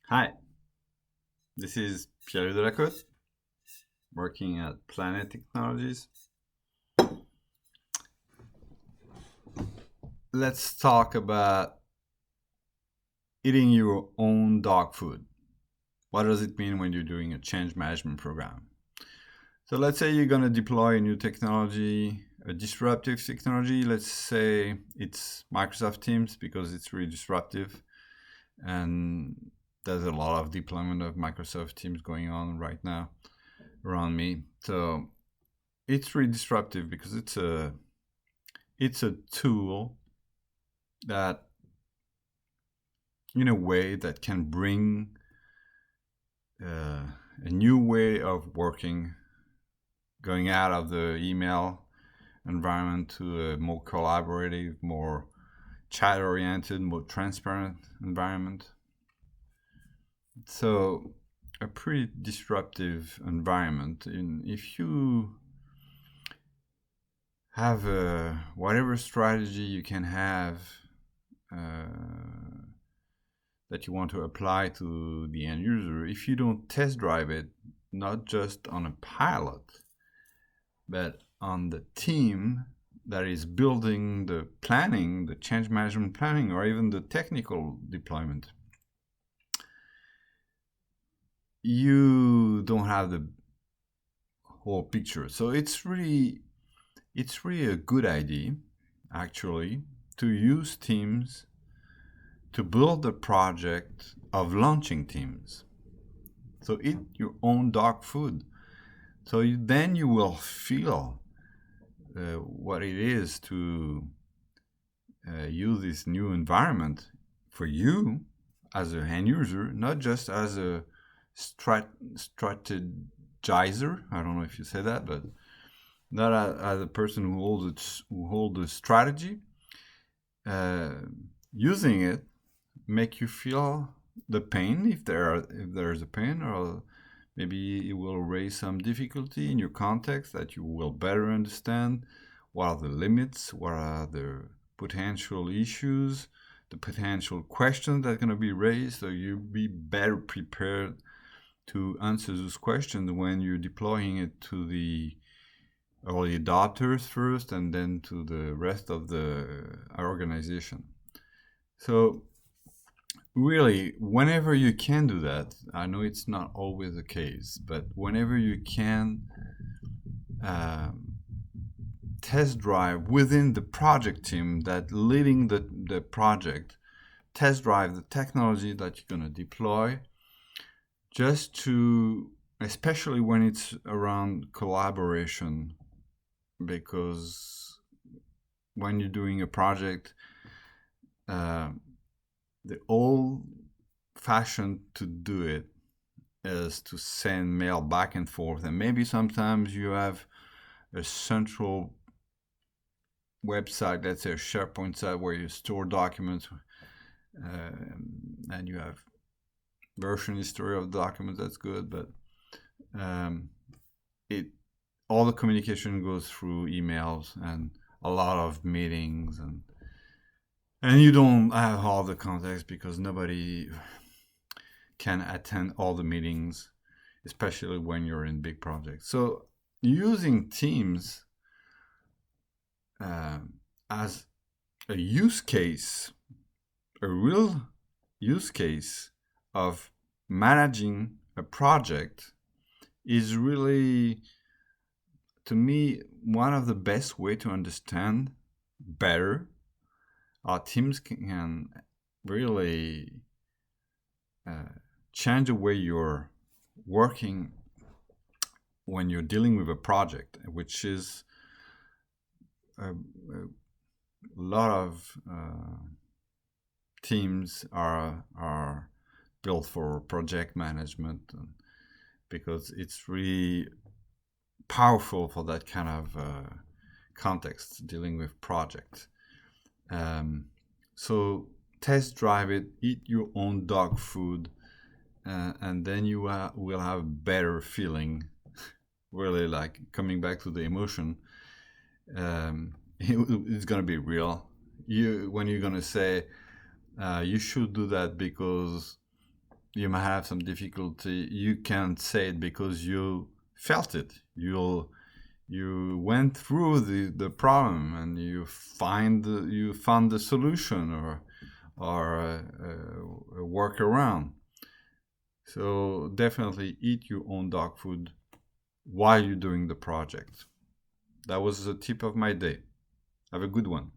Hi, this is Pierre Delacote, working at Planet Technologies. Let's talk about eating your own dog food. What does it mean when you're doing a change management program? So let's say you're going to deploy a new technology, a disruptive technology. Let's say it's Microsoft Teams because it's really disruptive, and there's a lot of deployment of Microsoft Teams going on right now around me. So it's really disruptive because it's a tool that in a way that can bring uh, a new way of working, going out of the email environment to a more collaborative, more chat oriented, more transparent environment. So a pretty disruptive environment. And if you have whatever strategy you can have that you want to apply to the end user, if you don't test drive it, not just on a pilot, but on the team that is building the planning, the change management planning, or even the technical deployment, you don't have the whole picture. So it's really a good idea, actually, to use teams to build a project of launching teams. So eat your own dog food. So then you will feel what it is to use this new environment for you as a end user, not just as a strategizer. I don't know if you say that, but not as a person who holds a strategy. Uh, Using it make you feel the pain if there's a pain, or maybe it will raise some difficulty in your context that you will better understand what are the limits, what are the potential issues, the potential questions that are going to be raised, so you'll be better prepared to answer those questions when you're deploying it to the early adopters first and then to the rest of the organization. So really, whenever you can do that, I know it's not always the case, but whenever you can um, test drive within the project team that leading the project, test drive the technology that you're going to deploy, just to, especially when it's around collaboration, because when you're doing a project, uh, the old fashioned to do it is to send mail back and forth, and maybe sometimes you have a central website, let's say a SharePoint site, where you store documents, and you have version history of documents. That's good, but um, it all the communication goes through emails and a lot of meetings, and you don't have all the context because nobody can attend all the meetings, especially when you're in big projects. So using Teams uh, as a use case, a real use case of managing a project is really, to me, one of the best way to understand better how teams can really uh, change the way you're working when you're dealing with a project, which is a lot of teams are built for project management, because it's really powerful for that kind of context dealing with projects. Um, so test drive it, eat your own dog food, and then you will have a better feeling. Really, like coming back to the emotion, it's gonna be real. When you're gonna say you should do that because you might have some difficulty. You can't say it because you felt it. You went through the problem and you found the solution or a workaround. So definitely eat your own dog food while you're doing the project. That was the tip of my day. Have a good one.